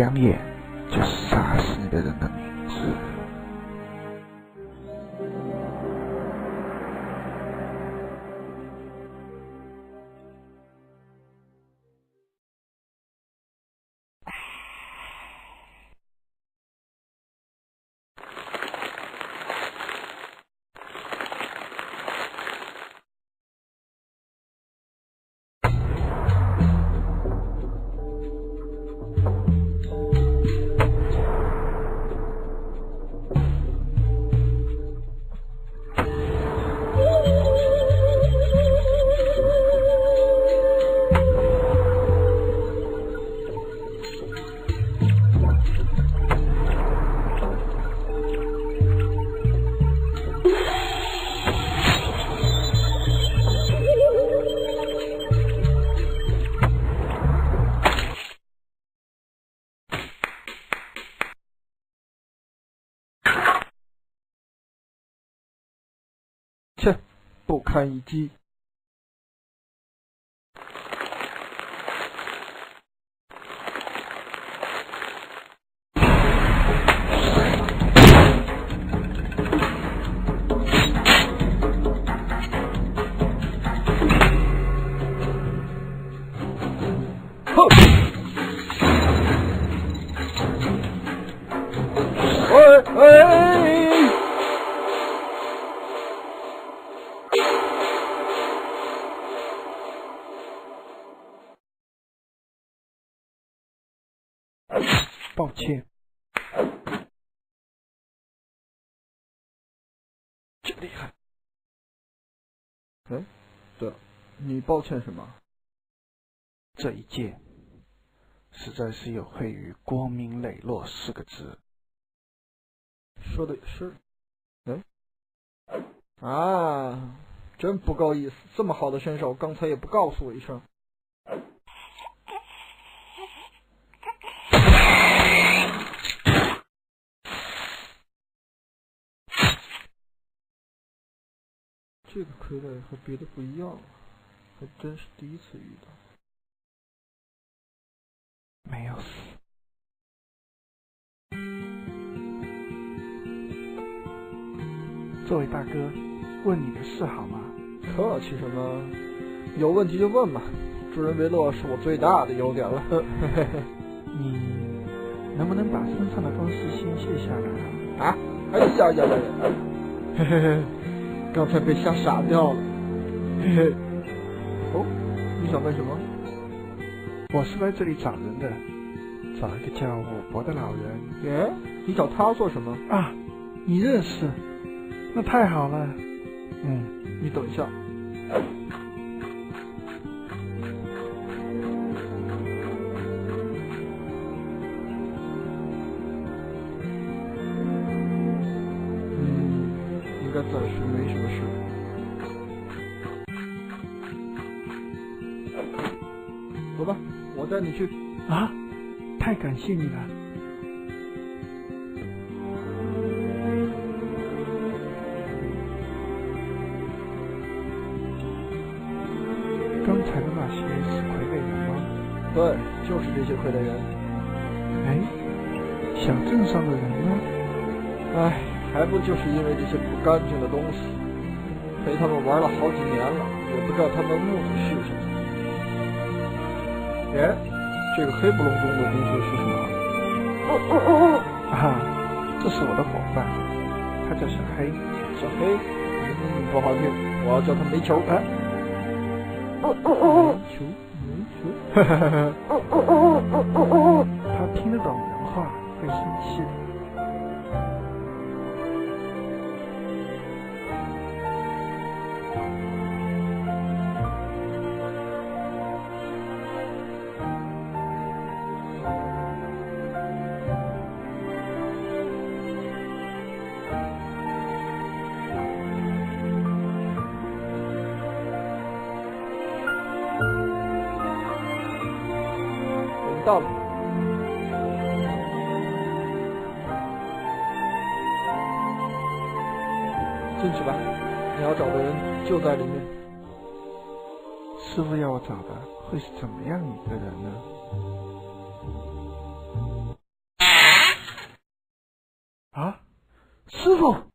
两眼就杀死你的人的名字。切，不堪一击。哼！抱歉，真厉害。哎，对了，你抱歉什么？这一剑实在是有愧于光明磊落4个字。说的也是。啊，真不够意思，这么好的身手，刚才也不告诉我一声。这个傀儡和别的不一样，还真是第一次遇到。没有死。这位大哥，问你个事好吗？客气什么？有问题就问吧。助人为乐是我最大的优点了。你能不能把身上的东西先卸下来啊？哎呀呀呀！嘿嘿嘿，刚才被吓傻掉了。嘿嘿。哦，你想问什么？我是来这里找人的，找一个叫武伯的老人。耶，你找他做什么？啊，你认识？那太好了。你等一下。应该暂时没什么事。走吧，我带你去。啊，太感谢你了。刚才的那些是傀儡人吗？对，就是这些傀儡人。哎，小镇上的人呢？哎，还不就是因为这些不干净的东西，陪他们玩了好几年了，也不知道他们目的是什么。哎，这个黑不隆咚的东西是什么？啊，这是我的伙伴，他叫小黑。小黑，不好听，我要叫他煤球。哎，煤球，他听得懂人话，会生气。到了。进去吧，你要找的人就在里面。师傅要我找的会是怎么样一个人呢？师傅。